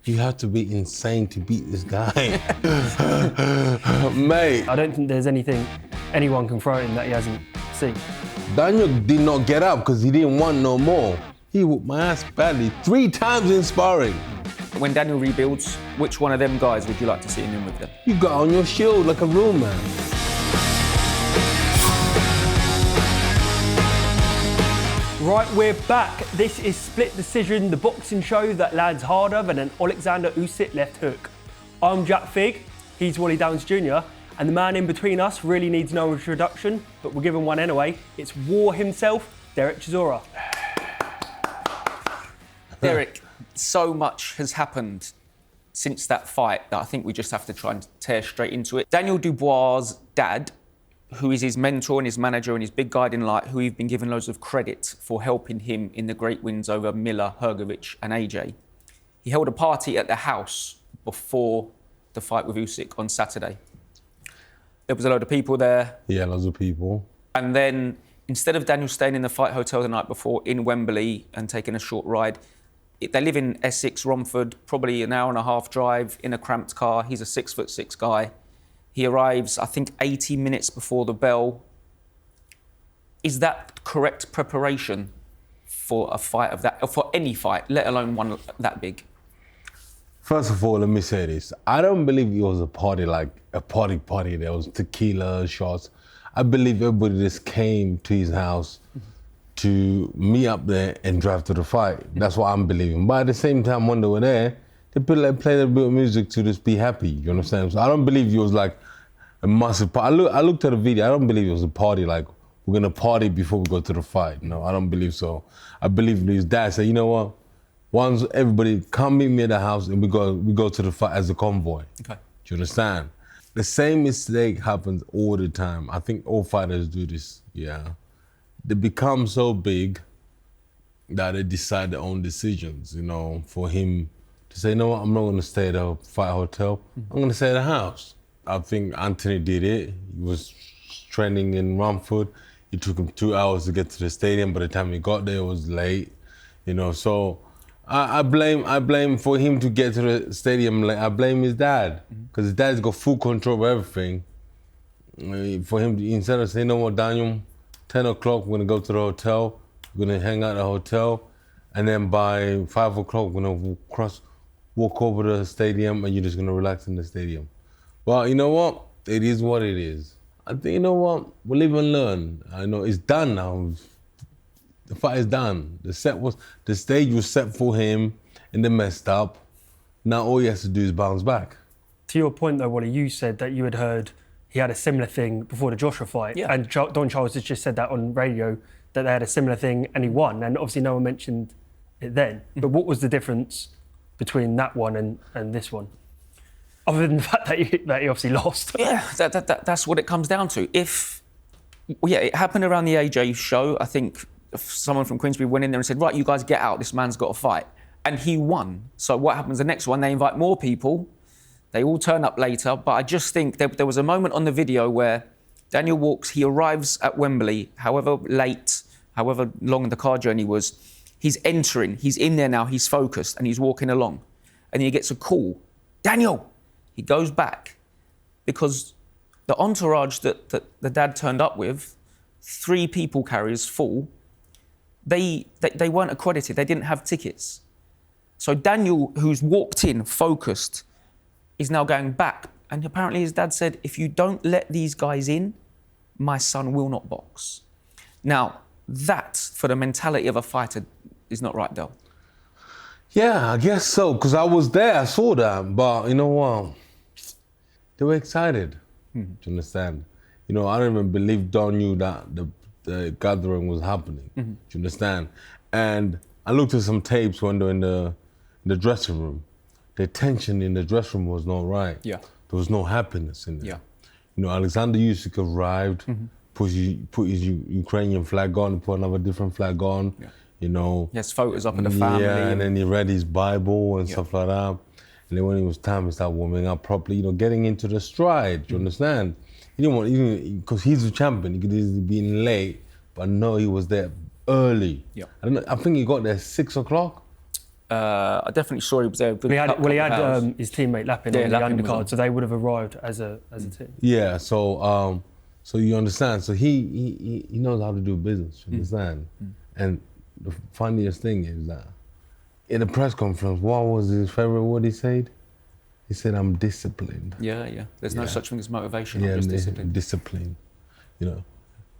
You have to be insane to beat this guy. Mate. I don't think there's anyone can throw at him that he hasn't seen. Daniel did not get up because he didn't want no more. He whooped my ass badly 3 times in sparring. When Daniel rebuilds, which one of them guys would you like to see him in with them? You got on your shield like a real man. Right, we're back. This is Split Decision, the boxing show that lands harder than an Oleksandr Usyk left hook. I'm Jack Figg, he's Wally Jr., and the man in between us really needs no introduction, but we'll give him one anyway. It's War himself, Derek Chisora. Derek, so much has happened since that fight that I think we just have to try and tear straight into it. Daniel Dubois' dad, who is his mentor and his manager and his big guiding light, who we've been given loads of credit for helping him in the great wins over Miller, Hrgovic and AJ. He held a party at the house before the fight with Usyk on Saturday. There was a load of people there. Yeah, loads of people. And then instead of Daniel staying in the fight hotel the night before in Wembley and taking a short ride, they live in Essex, Romford, probably an hour and a half drive in a cramped car. He's a 6'6" guy. He arrives, I think, 80 minutes before the bell. Is that correct preparation for a fight of that, or for any fight, let alone one that big? First of all, let me say this. I don't believe it was a party like a party. There was tequila, shots. I believe everybody just came to his house to meet up there and drive to the fight. That's what I'm believing. But at the same time, when they were there, they played a bit of music to just be happy, you understand? So I don't believe it was like a massive party. I looked at the video, I don't believe it was a party like, we're gonna party before we go to the fight. No, I don't believe so. I believe his dad said, you know what? Once everybody come meet me at the house and we go to the fight as a convoy. Okay. Do you understand? The same mistake happens all the time. I think all fighters do this, yeah. They become so big that they decide their own decisions, you know, for him to say, no, I'm not going to stay at a fight hotel. I'm going to stay at the house. I think Anthony did it. He was training in Romford. It took him 2 hours to get to the stadium. By the time he got there, it was late. You know, so I blame for him to get to the stadium late. I blame his dad because his dad's got full control of everything. For him, instead of saying, no more, Daniel, 10 o'clock, we're going to go to the hotel. We're going to hang out at the hotel. And then by 5 o'clock, we're going to walk over to the stadium and you're just gonna relax in the stadium. Well, you know what? It is what it is. I think, you know what? We'll live and learn. I know it's done now. The fight is done. The stage was set for him and they messed up. Now all he has to do is bounce back. To your point though, Wally, you said that you had heard he had a similar thing before the Joshua fight. Yeah. And Don Charles has just said that on radio, that they had a similar thing and he won. And obviously no one mentioned it then. But what was the difference between that one and this one? Other than the fact that he obviously lost. Yeah, that's what it comes down to. It happened around the AJ show. I think someone from Queensbury went in there and said, right, you guys get out, this man's got to fight. And he won. So what happens the next one? They invite more people. They all turn up later. But I just think there was a moment on the video where Daniel walks, he arrives at Wembley, however late, however long the car journey was, he's entering, he's in there now, he's focused, and he's walking along. And he gets a call, Daniel! He goes back because the entourage that the dad turned up with, 3 people carriers full, they weren't accredited, they didn't have tickets. So Daniel, who's walked in, focused, is now going back. And apparently his dad said, if you don't let these guys in, my son will not box. Now, that, for the mentality of a fighter, is not right, Del. Yeah, I guess so, because I was there, I saw that. But you know what? They were excited, do you understand? You know, I don't even believe Don knew that the gathering was happening, do you understand? And I looked at some tapes when they were in the dressing room. The tension in the dressing room was not right. Yeah. There was no happiness in there. Yeah. You know, Oleksandr Usyk arrived, put his Ukrainian flag on, put another different flag on, you know. He has photos up of the family. Yeah, and then he read his Bible and stuff like that. And then when it was time to start warming up properly, you know, getting into the stride, do you understand? He didn't want, because he's the champion, he could easily be in late, but no, he was there early. Yeah. I think he got there 6 o'clock. I definitely saw he was there. He had his teammate Lappin on the undercard, so they would have arrived as a team. Yeah, so you understand. So he knows how to do business. You understand? And the funniest thing is that in the press conference, what was his favorite word he said? He said, "I'm disciplined." Yeah. There's no such thing as motivation. I'm just discipline. Discipline. You know,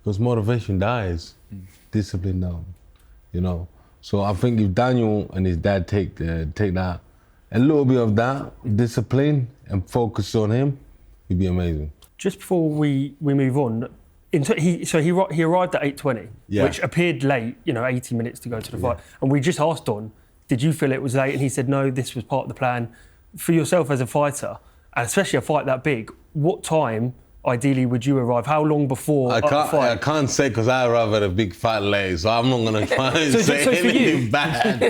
because motivation dies, discipline down. You know. So I think if Daniel and his dad take that, a little bit of that discipline and focus on him, it'd be amazing. Just before we move on, he arrived at 8:20, which appeared late, 80 minutes to go to the fight. And we just asked Don, did you feel it was late? And he said, no, this was part of the plan. For yourself as a fighter, and especially a fight that big, what time ideally would you arrive? How long before I fight? can't say because I arrive at a big fat late, so I'm not going to try and say anything bad.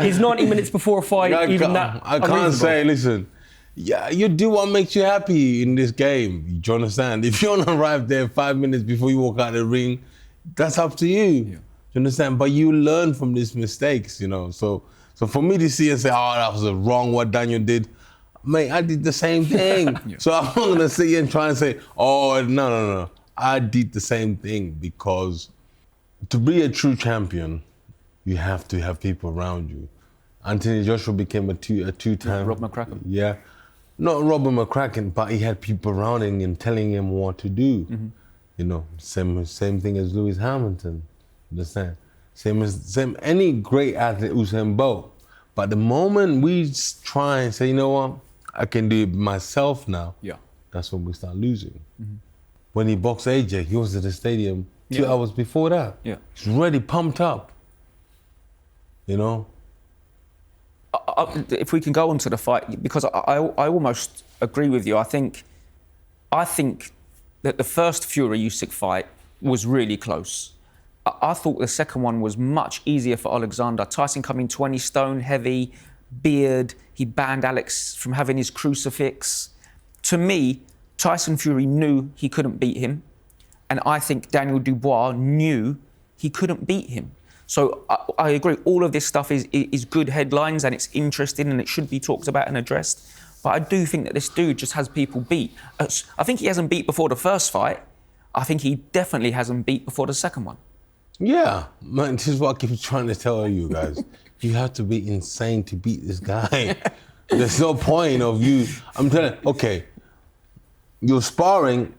Is 90 minutes before a fight I can't say, listen, you do what makes you happy in this game. Do you understand? If you want to arrive there 5 minutes before you walk out the ring, that's up to you. Yeah. Do you understand? But you learn from these mistakes, So for me to see and say, oh, that was wrong what Daniel did, mate, I did the same thing. So I'm not going to sit here and try and say, oh, no. I did the same thing because to be a true champion, you have to have people around you. Anthony Joshua became a two-time... Rob McCracken. Yeah. Not Robert McCracken, but he had people around him and telling him what to do. Same thing as Lewis Hamilton. Understand? Same any great athlete, Usain Bolt. But the moment we try and say, you know what, I can do it myself now, that's when we start losing. When he boxed AJ, he was at the stadium 2 hours before that. Yeah. He's already pumped up. If we can go on to the fight, because I almost agree with you. I think that the first Fury-Usyk fight was really close. I thought the second one was much easier for Oleksandr. Tyson coming 20 stone heavy, beard. He banned Alex from having his crucifix. To me, Tyson Fury knew he couldn't beat him. And I think Daniel Dubois knew he couldn't beat him. So I agree, all of this stuff is good headlines and it's interesting and it should be talked about and addressed. But I do think that this dude just has people beat. I think he hasn't beat before the first fight. I think he definitely hasn't beat before the second one. Yeah, man, this is what I keep trying to tell you guys. You have to be insane to beat this guy. There's no point of you. I'm telling you, okay, you're sparring,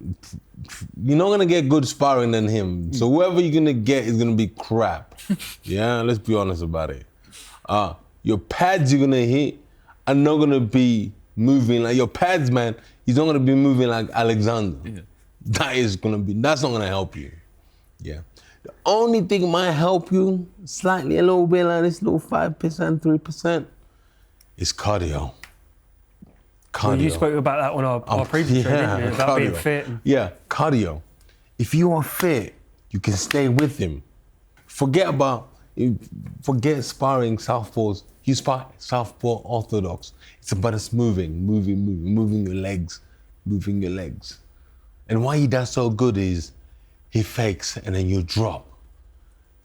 you're not gonna get good sparring than him. So whoever you're gonna get is gonna be crap. Yeah, let's be honest about it. Your pads you're gonna hit are not gonna be moving like your pads, man. He's not gonna be moving like Alexander. Yeah. That's not gonna help you. Yeah. The only thing might help you slightly, a little bit like this little 5%, 3% is cardio. Well, you spoke about that on our previous show, didn't you? About being fit. Yeah, cardio. If you are fit, you can stay with him. Forget sparring southpaws. You spar southpaw orthodox. It's about us moving your legs. And why he does so good is he fakes and then you drop.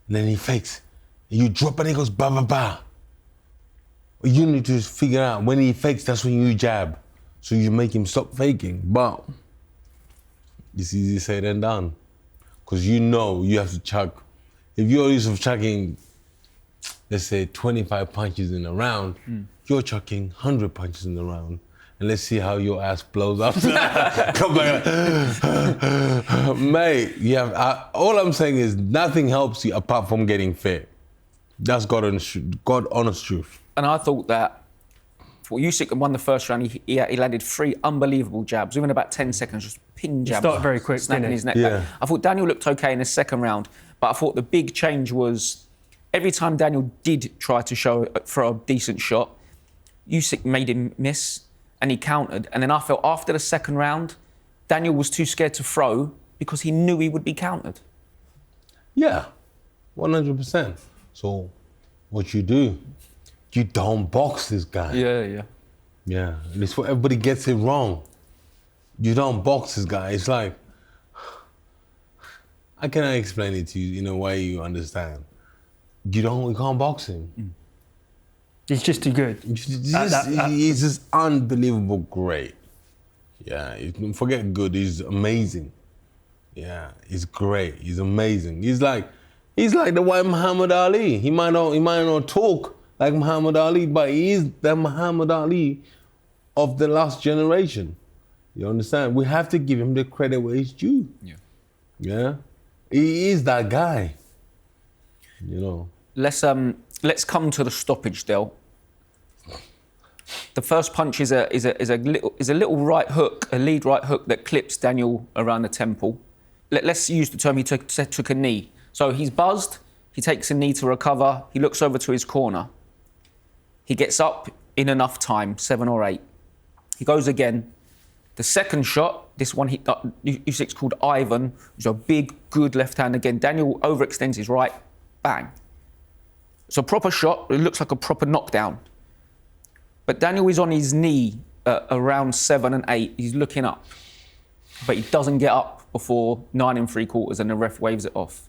And then he fakes. And you drop and he goes ba ba ba. You need to figure out when he fakes, that's when you jab. So you make him stop faking. But it's easy said than done. Because you have to chuck. If you're used to chucking, let's say 25 punches in a round, you're chucking 100 punches in a round. And let's see how your ass blows up. Come back. Mate, all I'm saying is nothing helps you apart from getting fit. That's God honest truth. And I thought that Usyk won the first round. He landed 3 unbelievable jabs within about 10 seconds, just pin jabs. Started very quick, snapping his neck back. Yeah. I thought Daniel looked okay in the second round, but I thought the big change was every time Daniel did try to throw a decent shot, Usyk made him miss and he countered. And then I felt after the second round, Daniel was too scared to throw because he knew he would be countered. Yeah, 100%. So what you do, you don't box this guy. Yeah. Yeah, it's what everybody gets it wrong. You don't box this guy. It's like, how can I explain it to you in a way you understand? You can't box him. He's just too good. He's just unbelievable great. Yeah, forget good, he's amazing. Yeah, he's great, he's amazing. He's like the white Muhammad Ali. He might not talk like Muhammad Ali, but he is the Muhammad Ali of the last generation. You understand? We have to give him the credit where it's due. Yeah. Yeah? He is that guy. You know. Let's come to the stoppage, Del. The first punch is a little right hook, a lead right hook that clips Daniel around the temple. Let's use the term he took a knee. So he's buzzed, he takes a knee to recover, he looks over to his corner. He gets up in enough time, 7 or 8. He goes again. The second shot, this one Usyk's called Ivan, which is a big, good left hand again. Daniel overextends his right, bang. It's a proper shot, it looks like a proper knockdown. But Daniel is on his knee at around 7 and 8. He's looking up. But he doesn't get up before 9 3/4 and the ref waves it off.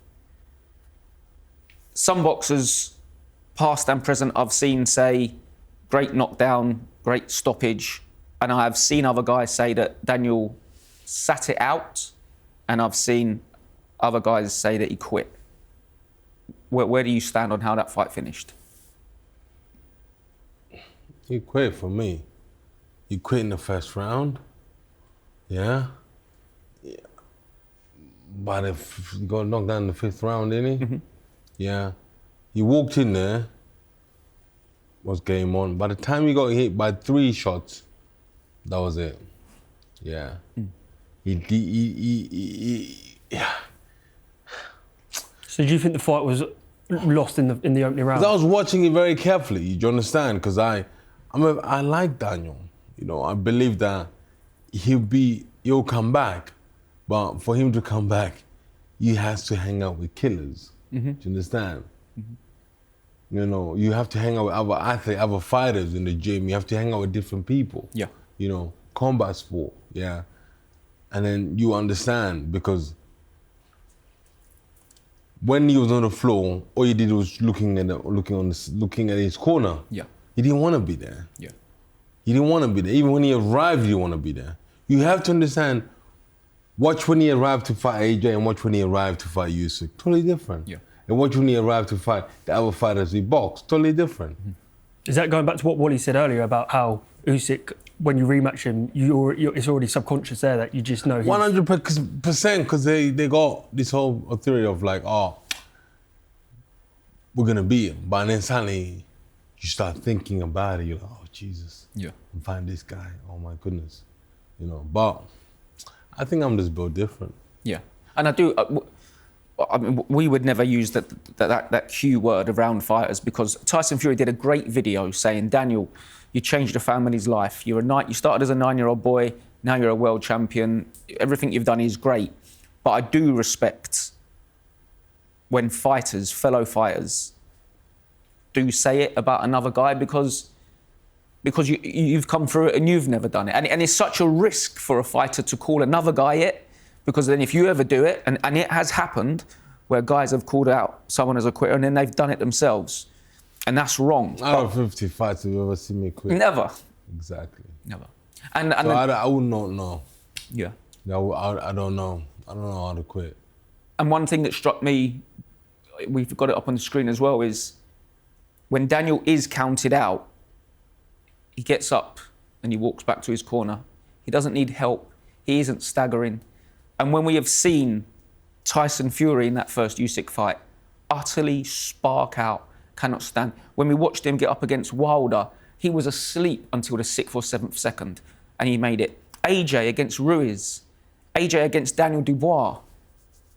Some boxers, past and present, I've seen say, great knockdown, great stoppage. And I have seen other guys say that Daniel sat it out. And I've seen other guys say that he quit. Where do you stand on how that fight finished? He quit for me. He quit in the first round. Yeah. But if he got knocked down in the 5th round, didn't he? Mm-hmm. Yeah. He walked in there, was game on. By the time he got hit by 3 shots, that was it. Yeah. Yeah. So do you think the fight was lost in the opening round? I was watching it very carefully, do you understand? Because I like Daniel. You know, I believe that he'll come back. But for him to come back, he has to hang out with killers. Mm-hmm. Do you understand? Mm-hmm. You know, you have to hang out with other athletes, other fighters in the gym. You have to hang out with different people. Yeah. You know, combat sport, yeah. And then you understand, because when he was on the floor, all he did was looking at his corner. Yeah. He didn't want to be there. Yeah. He didn't want to be there. Even when he arrived, he didn't want to be there. You have to understand, watch when he arrived to fight AJ and watch when he arrived to fight Usyk. Totally different. Yeah. And watch when he arrived to fight the other fighters he boxed. Totally different. Mm-hmm. Is that going back to what Wally said earlier about how Usyk, when you rematch him, it's already subconscious there that you just know he's... 100%, because they got this whole theory of like, oh, we're going to beat him. But then suddenly you start thinking about it. You're like, oh, Jesus. Yeah. I'm fighting this guy. Oh, my goodness. You know, but I think I'm just built different. Yeah. And I do... I mean, we would never use that Q word around fighters, because Tyson Fury did a great video saying, Daniel, you changed a family's life. You started as a 9-year-old boy, now you're a world champion. Everything you've done is great. But I do respect when fellow fighters, do say it about another guy, because you've come through it and you've never done it. And it's such a risk for a fighter to call another guy it. Because then if you ever do it, and it has happened, where guys have called out someone as a quitter and then they've done it themselves. And that's wrong. Out of 50 fights, have you ever seen me quit? Never. Exactly. Never. I would not know. Yeah. I don't know. I don't know how to quit. And one thing that struck me, we've got it up on the screen as well, is when Daniel is counted out, he gets up and he walks back to his corner. He doesn't need help. He isn't staggering. And when we have seen Tyson Fury in that first Usyk fight utterly spark out, cannot stand. When we watched him get up against Wilder, he was asleep until the 6th or 7th second, and he made it. AJ against Ruiz, AJ against Daniel Dubois.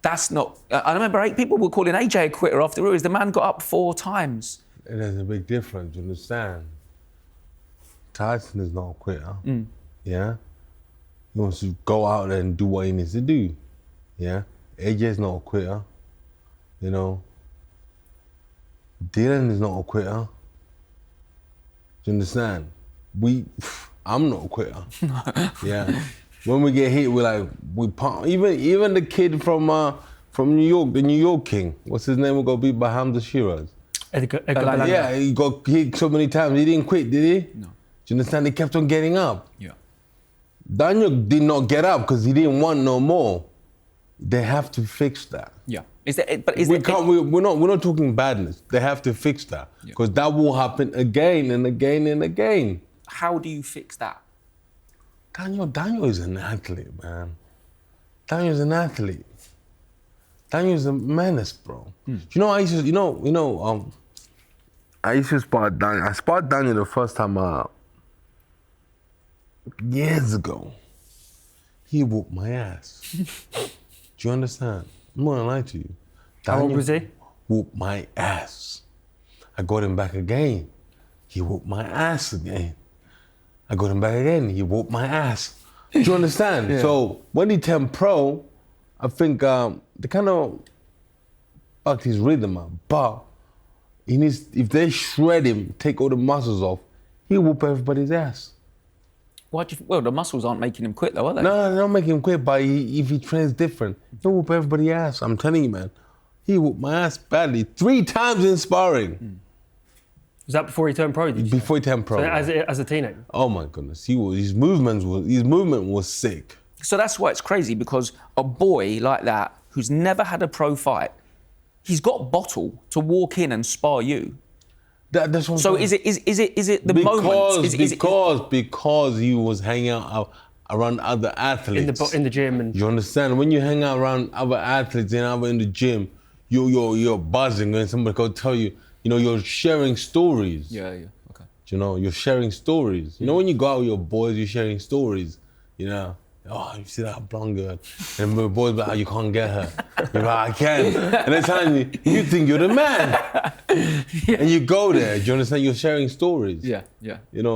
That's not... I remember 8 people were calling AJ a quitter after Ruiz. The man got up 4 times. And there's a big difference, you understand? Tyson is not a quitter, yeah? He wants to go out there and do what he needs to do, yeah? AJ's not a quitter, you know? Dylan is not a quitter. Do you understand? I'm not a quitter, yeah? When we get hit, we're like, even the kid from New York, the New York King, what's his name, will go beat by Hamza Shiraz. Berlanga. Yeah, he got kicked so many times. He didn't quit, did he? No. Do you understand? He kept on getting up. Yeah. Daniel did not get up because he didn't want no more. They have to fix that. Yeah. We're We're not talking badness. They have to fix that because that will happen again and again and again. How do you fix that? Daniel is an athlete, man. Daniel's an athlete. Daniel's a menace, bro. You know, I used to spar Daniel. I sparred Daniel the first time years ago. He whooped my ass. Do you understand? I'm not gonna lie to you. How old was he? Whooped my ass. I got him back again. He whooped my ass again. I got him back again. He whooped my ass. Do you understand? Yeah. So when he turned pro, I think they kind of fucked his rhythm up. But if they shred him, take all the muscles off, he'll whoop everybody's ass. Well, the muscles aren't making him quit, though, are they? No, they're not making him quit, but if he trains different, he'll whoop everybody's ass. I'm telling you, man. He whooped my ass badly 3 times in sparring. Was that before he turned pro? Before he turned pro. So as a teenager? Oh my goodness, his movement was sick. So that's why it's crazy, because a boy like that who's never had a pro fight, he's got bottle to walk in and spar you. That's what I'm So saying. is it the moment? Because he was hanging out around other athletes In the gym and you understand? When you hang out around other athletes and in the gym, you're buzzing when somebody go tell you, you're sharing stories. Yeah, okay. You're sharing stories. When you go out with your boys, you're sharing stories. Oh, you see that blonde girl? And my boys be like, oh, you can't get her. You're like, I can. And then suddenly, you think you're the man. And you go there, do you understand? You're sharing stories. Yeah.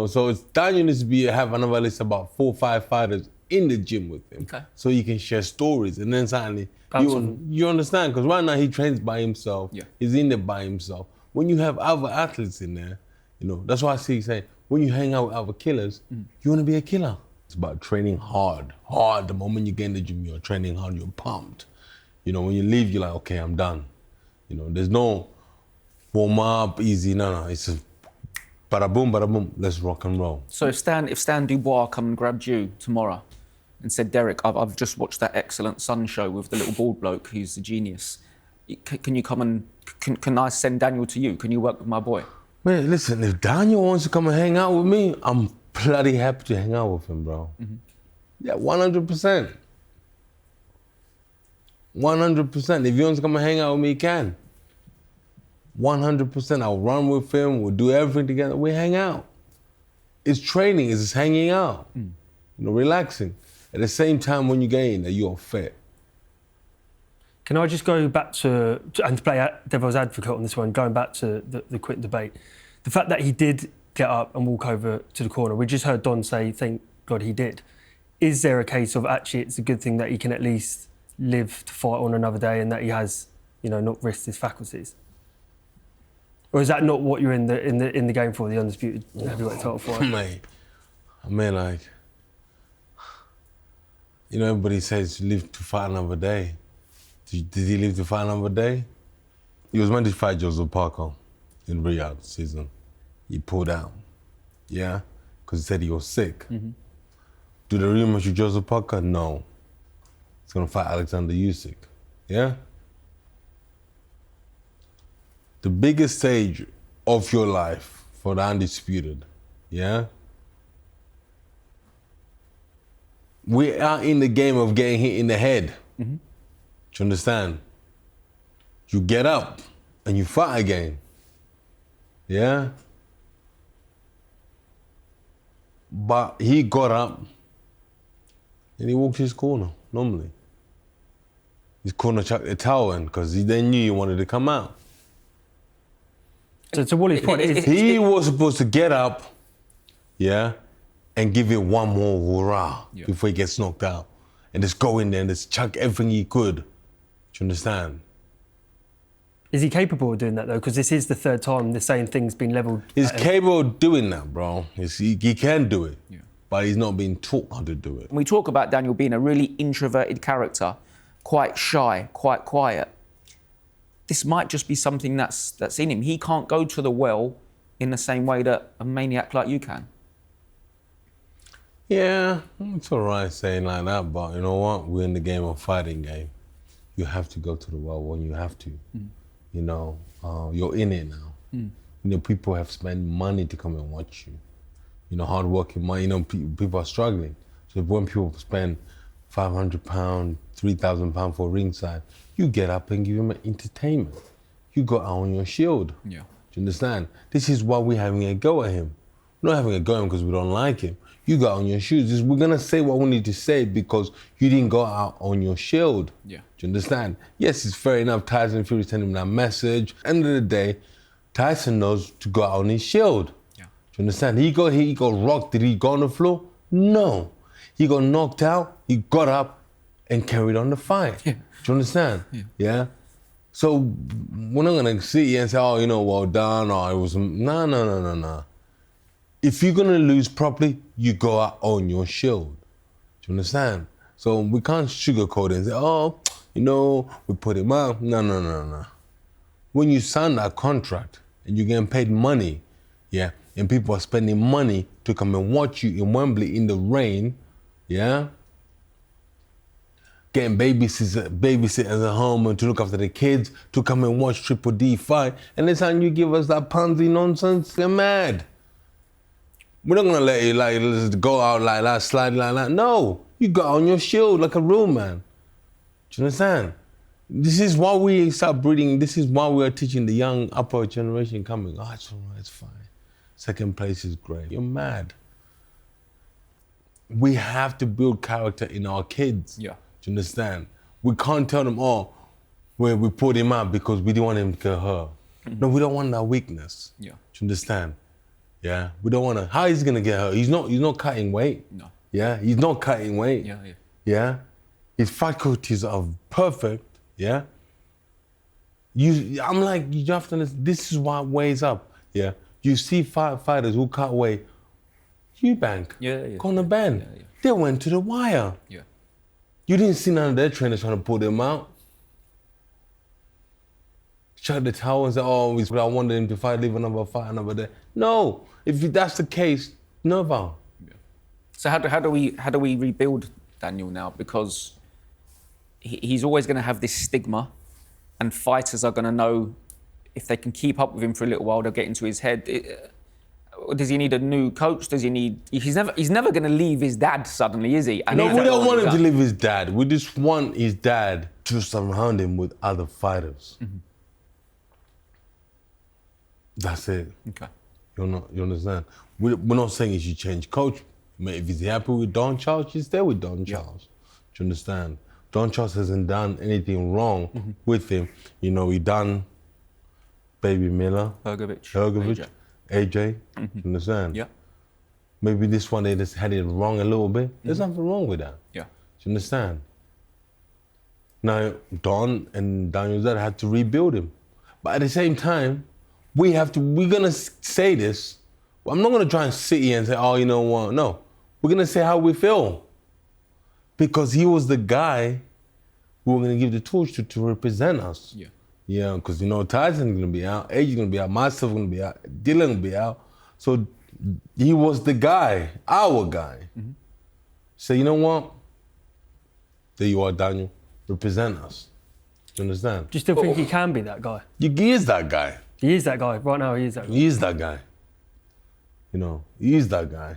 So Daniel needs to have another list about 4 or 5 fighters in the gym with him. Okay. So you can share stories. And then suddenly, you understand? Because right now he trains by himself. Yeah. He's in there by himself. When you have other athletes in there, that's why I see saying, when you hang out with other killers, you want to be a killer. It's about training hard. The moment you get in the gym, you're training hard, you're pumped. When you leave, you're like, okay, I'm done. There's no warm up, easy, no. It's just bada boom, let's rock and roll. So if Stan Dubois come and grabbed you tomorrow and said, Derek, I've just watched that excellent Sun show with the little bald bloke who's a genius. Can you come and, can I send Daniel to you? Can you work with my boy? Man, listen, if Daniel wants to come and hang out with me, I'm bloody happy to hang out with him, bro. Yeah, 100%. 100%. If he wants to come and hang out with me, he can. 100%. I'll run with him. We'll do everything together. We hang out. It's training. It's just hanging out. Relaxing. At the same time, when you get in there, you're fit. Can I just go back to play devil's advocate on this one, going back to the quit debate. The fact that he did get up and walk over to the corner, we just heard Don say, thank God he did. Is there a case of actually it's a good thing that he can at least live to fight on another day and that he has, not risked his faculties? Or is that not what you're in the game for, the undisputed heavyweight title fight? Mate, I mean, like, everybody says live to fight another day. Did he live to fight another day? He was meant to fight Joseph Parker in Riyadh season. He pulled out, yeah? Because he said he was sick. Do the rematch with Joseph Parker? No. He's gonna fight Oleksandr Usyk, yeah? The biggest stage of your life for the undisputed, yeah? We are in the game of getting hit in the head. Do you understand? You get up and you fight again. Yeah? But he got up and he walked his corner, normally. His corner chucked the towel in because they knew he wanted to come out. So to Wally's point, he was supposed to get up, yeah, and give it one more hurrah before he gets knocked out. And just go in there and just chuck everything he could. Do you understand? Is he capable of doing that, though? Because this is the third time the same thing's been levelled. He's capable of doing that, bro. He can do it, but he's not being taught how to do it. We talk about Daniel being a really introverted character, quite shy, quite quiet. this might just be something that's in him. He can't go to the well in the same way that a maniac like you can. Yeah, it's all right saying like that, but you know what? We're in the game of fighting game. You have to go to the well when you have to. You know, you're in it now. You know, people have spent money to come and watch you. You know, hard-working money. You know, people are struggling. So when people spend £500, £3,000 for ringside, you get up and give them entertainment. You go out on your shield. Yeah. Do you understand? This is why we're having a go at him. We're not having a go at him because we don't like him. You got on your shoes. We're gonna say what we need to say because you didn't go out on your shield. Yeah. Do you understand? Yes, it's fair enough. Tyson Fury sending him that message. End of the day, Tyson knows to go out on his shield. Yeah. Do you understand? He got rocked. Did he go on the floor? No. He got knocked out. He got up and carried on the fight. Yeah. Do you understand? Yeah. So we're not gonna sit here and say, oh, you know, well done, or it was no. If you're gonna lose properly, you go out on your shield. Do you understand? So we can't sugarcoat it and say, oh, you know, we put him up. No. When you sign that contract and you're getting paid money, yeah, and people are spending money to come and watch you in Wembley in the rain, yeah, getting babysitters at home and to look after the kids, to come and watch Triple D fight, and this time you give us that pansy nonsense, you're mad. We're not gonna let you like go out like that, slide like that. No, you got on your shield like a real man. Do you understand? This is why we start breeding. This is why we are teaching the young upper generation coming. Oh, it's all right, it's fine. Second place is great. You're mad. We have to build character in our kids. Yeah. Do you understand? We can't tell them, oh, we put him out because we didn't want him to get hurt. No, we don't want that weakness. Yeah. Do you understand? Yeah, we don't want to. How is he gonna get hurt? He's not cutting weight. No. Yeah, he's not cutting weight. Yeah. Yeah, his faculties are perfect. Yeah. I'm like, you have to understand. This is what weighs up. Yeah. You see fighters who cut weight. Eubank. Yeah. Conor Ben. Yeah. They went to the wire. Yeah. You didn't see none of their trainers trying to pull them out. Shut the towel and say, oh, I wanted him to fight, leave another fight, another day. No, if that's the case, never. Yeah. So how do we rebuild Daniel now? Because he's always going to have this stigma, and fighters are going to know if they can keep up with him for a little while, they'll get into his head. Does he need a new coach? Does he need? He's never going to leave his dad suddenly, is he? And no, we don't want him to leave his dad. We just want his dad to surround him with other fighters. Mm-hmm. That's it. Okay. You understand? We're not saying he should change coach. If he's happy with Don Charles, he's stay with Don Charles. Do you understand? Don Charles hasn't done anything wrong with him. You know, he done Baby Miller, Hrgović, AJ. You understand? Yeah. Maybe this one they just had it wrong a little bit. There's nothing wrong with that. Yeah. Do you understand? Now, Don and Daniel Zed had to rebuild him. But at the same time, we're gonna say this. I'm not gonna try and sit here and say, oh, you know what? No, we're gonna say how we feel. Because he was the guy we were gonna give the torch to represent us. Yeah. Yeah, because, you know, Tyson's gonna be out, AJ's gonna be out, myself gonna be out, Dylan gonna be out. So he was the guy, our guy. So you know what? There you are, Daniel. Represent us. Do you understand? Do you still think he can be that guy? He is that guy. He is that guy. Right now, he is that guy. He is that guy. You know, he is that guy.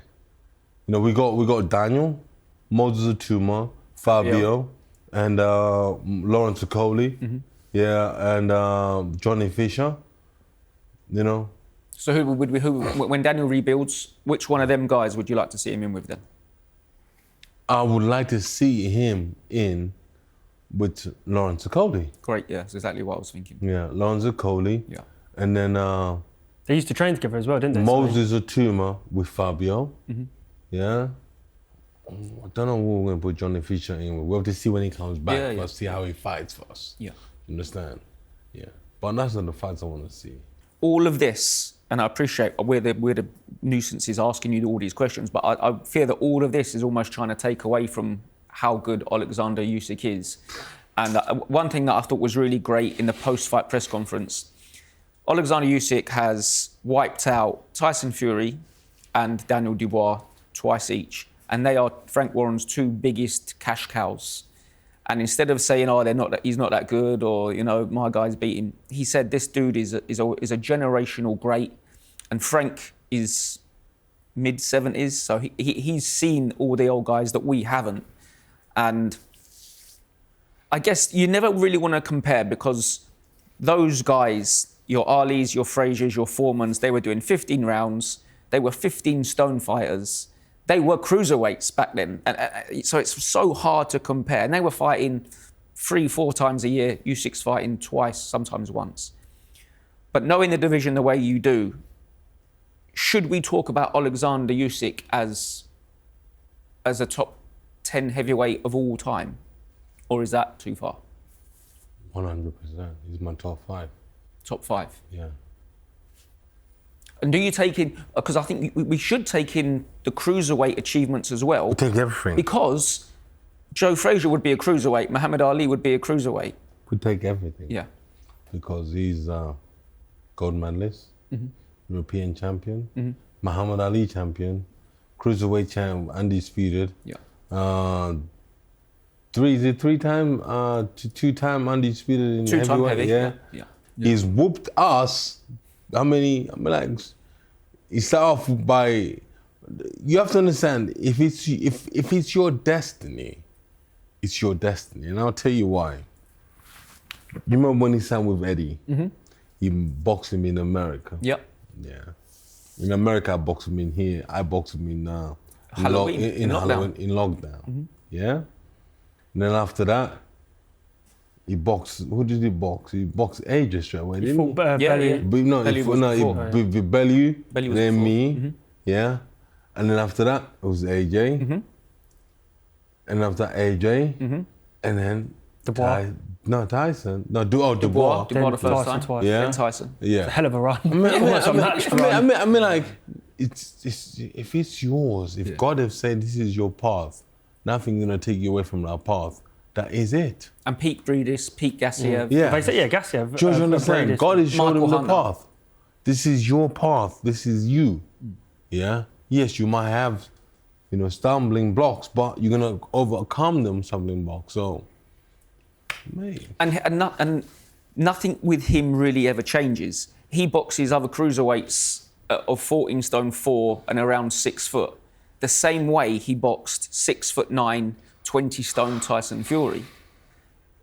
You know, we got Daniel, Moses Atuma, Fabio, and Lawrence Okoli. Yeah, and Johnny Fisher. You know. So who when Daniel rebuilds, which one of them guys would you like to see him in with then? I would like to see him in with Lawrence Okoli. Great, yeah, that's exactly what I was thinking. Yeah, Lawrence Okoli. Yeah. And then They used to train together as well, didn't they? Moses Atuma with Fabio. Yeah. I don't know who we're going to put Johnny Fisher in with. We'll have to see when he comes back. We'll see how he fights for us. Yeah. You understand? Yeah. But that's not the fights I want to see. All of this, and I appreciate we're the nuisances asking you all these questions, but I fear that all of this is almost trying to take away from how good Oleksandr Usyk is. And one thing that I thought was really great in the post-fight press conference, Oleksandr Usyk has wiped out Tyson Fury and Daniel Dubois twice each. And they are Frank Warren's two biggest cash cows. And instead of saying, oh, he's not that good, or, my guy's beat him, he said this dude is a generational great. And Frank is mid-70s, so he's seen all the old guys that we haven't. And I guess you never really want to compare, because those guys, your Alis, your Frazier's, your Foremans, they were doing 15 rounds. They were 15 stone fighters. They were cruiserweights back then. And so it's so hard to compare. And they were fighting 3-4 times a year. Usyk's fighting twice, sometimes once. But knowing the division the way you do, should we talk about Oleksandr Usyk as a top 10 heavyweight of all time? Or is that too far? 100%. He's my top 5. Top 5? Yeah. And do you take in, because I think we should take in the cruiserweight achievements as well. We take everything. Because Joe Frazier would be a cruiserweight, Muhammad Ali would be a cruiserweight. We take everything. Yeah. Because he's gold medalist, European champion, Muhammad Ali champion, cruiserweight champ, undisputed. Yeah. Two-time undisputed in Two-time heavyweight. heavy. Yeah. He's whooped us. How many? I mean, like, he started off by. You have to understand, if it's your destiny, it's your destiny, and I'll tell you why. You remember when he signed with Eddie? He boxed him in America. Yep. Yeah. In America, I boxed him in here. I boxed him in Halloween, in lockdown. Halloween, in lockdown. Yeah. And then after that, he boxed. Who did he box? He boxed AJ straight away, didn't he? Bellew. With Bellew, Bellew was then before. me, yeah. And then after that, it was AJ. And after AJ, and then Dubois. Tyson. No, Dubois. Dubois the first Tyson time. twice. Yeah. Then Tyson. Yeah. Hell of a run. I mean, like, it's if it's yours, if God has said this is your path, nothing's gonna take you away from that path. That is it. And Pete Bredis, Pete Gassiev. Yeah. Gassiev. Do you understand? God is showing Michael him the Hunter. path. This is your path. This is you. Yeah. Yes, you might have, stumbling blocks, but you're gonna overcome them stumbling blocks. So, mate. And nothing with him really ever changes. He boxes other cruiserweights of 14 stone 4 and around 6 foot, the same way he boxed 6'9", 20 stone Tyson Fury.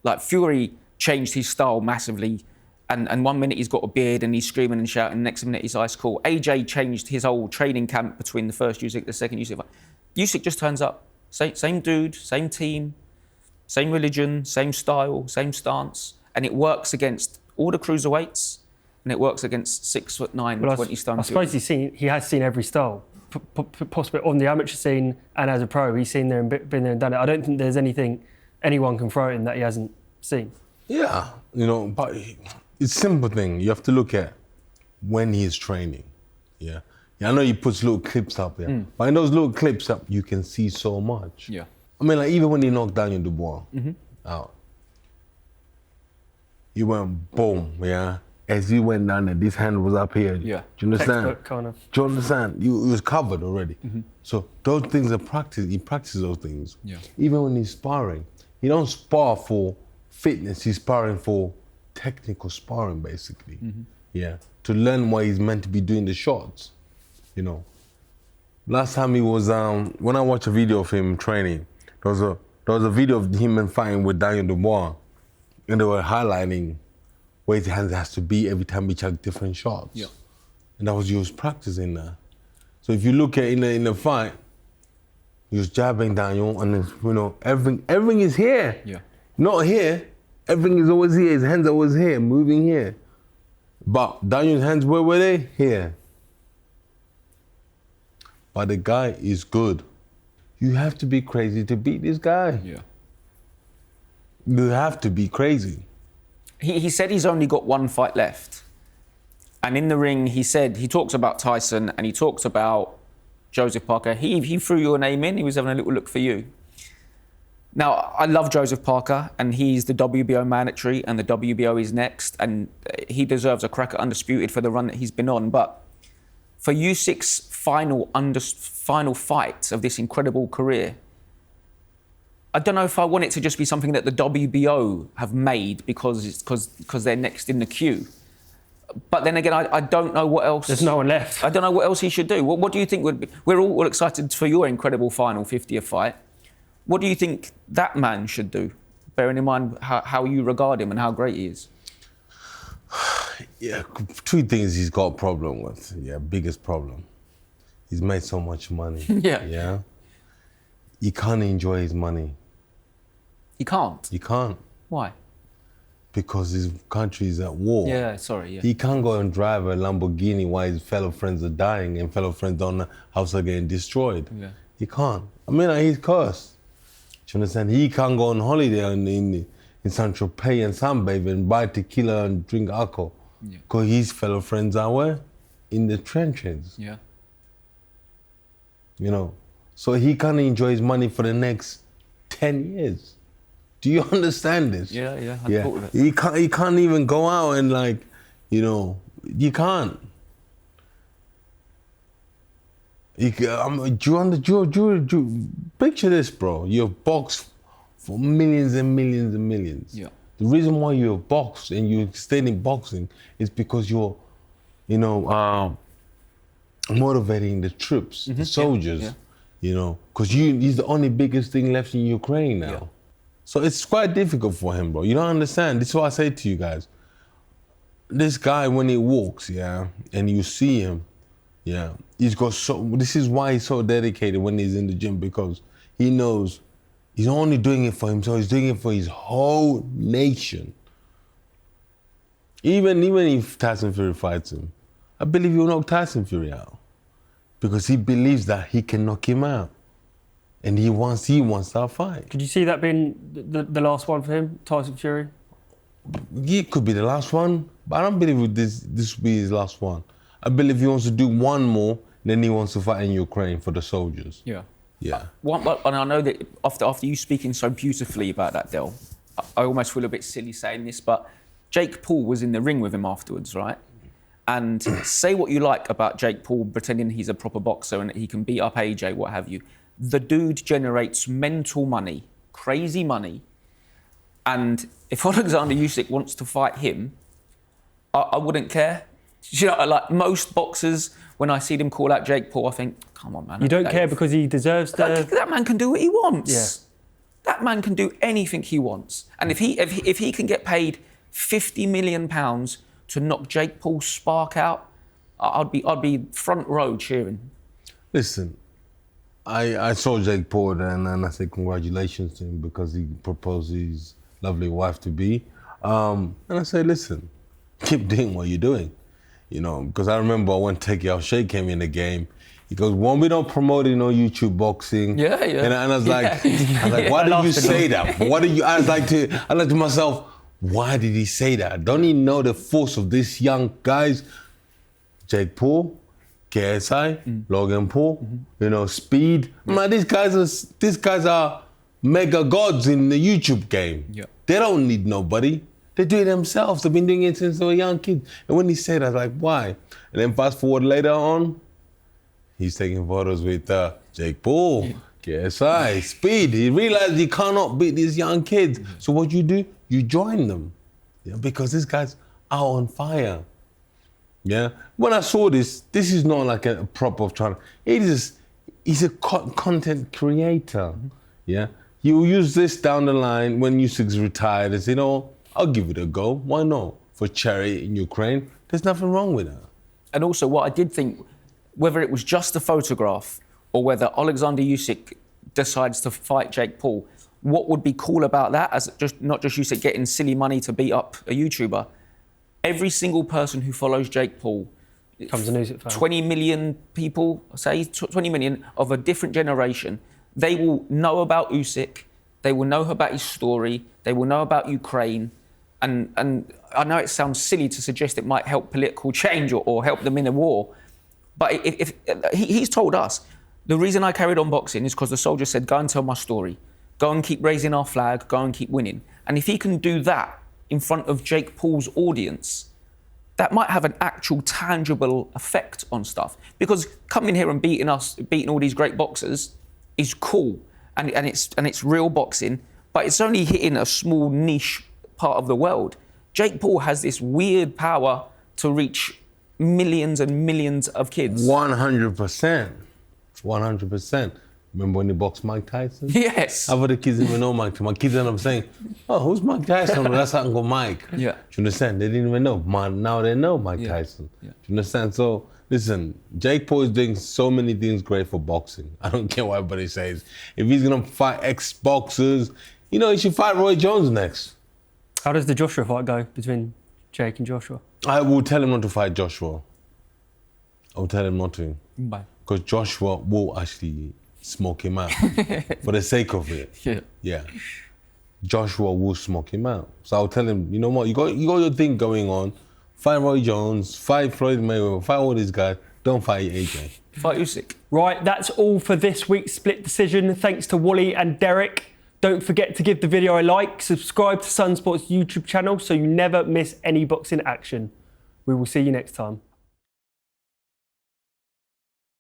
Like, Fury changed his style massively, and one minute he's got a beard and he's screaming and shouting, and the next minute he's ice cool. AJ changed his whole training camp between the first Usyk, the second Usyk. Usyk just turns up, same dude, same team, same religion, same style, same stance, and it works against all the cruiserweights, and it works against 6'9", 20 stone. I suppose he has seen every style, possibly on the amateur scene and as a pro. He's seen there and been there and done it. I don't think there's anything anyone can throw at him that he hasn't seen. Yeah, but it's a simple thing. You have to look at when he's training. Yeah. I know he puts little clips up there, but in those little clips up, you can see so much. Yeah. I mean, like, even when he knocked Daniel Dubois out, he went boom, yeah. As he went down there, this hand was up here. Yeah. Do you understand? Textbook, kind of. Do you understand? He was covered already. So those things are practice. He practices those things. Yeah. Even when he's sparring, he don't spar for fitness. He's sparring for technical sparring, basically. Yeah. To learn what he's meant to be doing the shots. Last time he was when I watched a video of him training, there was a video of him fighting with Daniel Dubois, and they were highlighting where his hands has to be every time he chucked different shots. Yeah. And that was he was practicing that. So if you look at in the fight, he was jabbing Daniel, and everything is here. Yeah. Not here. Everything is always here. His hands are always here, moving here. But Daniel's hands, where were they? Here. But the guy is good. You have to be crazy to beat this guy. Yeah. You have to be crazy. He said he's only got one fight left. And in the ring, he talks about Tyson and he talks about Joseph Parker. He threw your name in. He was having a little look for you. Now, I love Joseph Parker, and he's the WBO mandatory, and the WBO is next, and he deserves a crack at undisputed for the run that he's been on. But for Usyk's final fight of this incredible career, I don't know if I want it to just be something that the WBO have made because they're next in the queue. But then again, I don't know what else. There's no one left. I don't know what else he should do. What do you think would be? We're all excited for your incredible final 50th fight. What do you think that man should do, bearing in mind how you regard him and how great he is? Yeah, two things he's got a problem with. Yeah, biggest problem. He's made so much money. Yeah. Yeah. He can't enjoy his money. He can't? He can't. Why? Because his country is at war. Yeah, sorry, yeah. He can't go and drive a Lamborghini while his fellow friends are dying and fellow friends don't know house are getting destroyed. Yeah. He can't. I mean, he's cursed. Do you understand? He can't go on holiday in Saint-Tropez and sunbathe and buy tequila and drink alcohol. Because his fellow friends are where? In the trenches. Yeah. You know? So he can't enjoy his money for the next 10 years. Do you understand this? Yeah. I thought of it. He can't even go out and you can't. Picture this, bro. You've boxed for millions and millions and millions. Yeah. The reason why you've boxed and you stayed in boxing is because you're, motivating the troops, the soldiers, because he's the only biggest thing left in Ukraine now. Yeah. So it's quite difficult for him, bro. You don't understand. This is what I say to you guys. This guy, when he walks, and you see him, he's got this is why he's so dedicated when he's in the gym, because he knows he's only doing it for himself, he's doing it for his whole nation. Even if Tyson Fury fights him, I believe he'll knock Tyson Fury out. Because he believes that he can knock him out. And he wants that fight. Could you see that being the last one for him, Tyson Fury? It could be the last one, but I don't believe this will be his last one. I believe he wants to do one more, then he wants to fight in Ukraine for the soldiers. Yeah. Yeah. And I know that after you speaking so beautifully about that, Del, I almost feel a bit silly saying this, but Jake Paul was in the ring with him afterwards, right? And say what you like about Jake Paul pretending he's a proper boxer and he can beat up AJ, what have you. The dude generates mental money, crazy money. And if Oleksandr Usyk wants to fight him, I wouldn't care. You know, like most boxers, when I see them call out Jake Paul, I think, come on, man. You don't care because he deserves to... That man can do what he wants. Yeah. That man can do anything he wants. And if he can get paid £50 million to knock Jake Paul's spark out, I'd be front row cheering. Listen, I saw Jake Paul and I said congratulations to him because he proposed his lovely wife to be. And I said, listen, keep doing what you're doing. Because I remember when Takeout Shea came in the game, he goes, we don't promote it on YouTube boxing. Yeah. And I was like, why did you say that? I was like to myself, why did he say that? Don't he know the force of these young guys? Jake Paul, KSI, Logan Paul, Speed. Man, these guys are mega gods in the YouTube game. Yeah. They don't need nobody. They do it themselves. They've been doing it since they were young kids. And when he said that, I was like, why? And then fast forward later on, he's taking photos with Jake Paul, KSI, Speed. He realized he cannot beat these young kids. So what you do? You join them. Because these guys are on fire. Yeah. When I saw this is not like a prop of trying. He's a content creator. Yeah. You use this down the line when Usyk's retired and say, I'll give it a go. Why not? For charity in Ukraine. There's nothing wrong with that. And also what I did think, whether it was just a photograph or whether Oleksandr Usyk decides to fight Jake Paul, what would be cool about that, as not just Usyk getting silly money to beat up a YouTuber, every single person who follows Jake Paul, becomes a Usyk fan. 20 million people, say 20 million of a different generation, they will know about Usyk, they will know about his story, they will know about Ukraine, and I know it sounds silly to suggest it might help political change or help them in a war, but if he's told us, the reason I carried on boxing is because the soldier said, go and tell my story. go and keep raising our flag, go and keep winning. And if he can do that in front of Jake Paul's audience, that might have an actual tangible effect on stuff. Because coming here and beating all these great boxers is cool, and it's real boxing, but it's only hitting a small niche part of the world. Jake Paul has this weird power to reach millions and millions of kids. 100%. 100%. Remember when he boxed Mike Tyson? Yes. Half of the kids didn't even know Mike Tyson. My kids end up saying, oh, who's Mike Tyson? Well, that's Uncle Mike. Yeah. Do you understand? They didn't even know. Now they know Mike Tyson. Yeah. Do you understand? So, listen, Jake Paul is doing so many things great for boxing. I don't care what everybody says. If he's going to fight ex-boxers, you know, he should fight Roy Jones next. How does the Joshua fight go between Jake and Joshua? I will tell him not to fight Joshua. I will tell him not to. Why? Because Joshua will actually smoke him out for the sake of it. Yeah. Yeah. Joshua will smoke him out. So I'll tell him, you know what, you got your thing going on. Fight Roy Jones, fight Floyd Mayweather, fight all these guys. Don't fight AJ. Fight Usyk. Right, that's all for this week's Split Decision. Thanks to Wally and Derek. Don't forget to give the video a like, subscribe to Sun Sports YouTube channel so you never miss any boxing action. We will see you next time.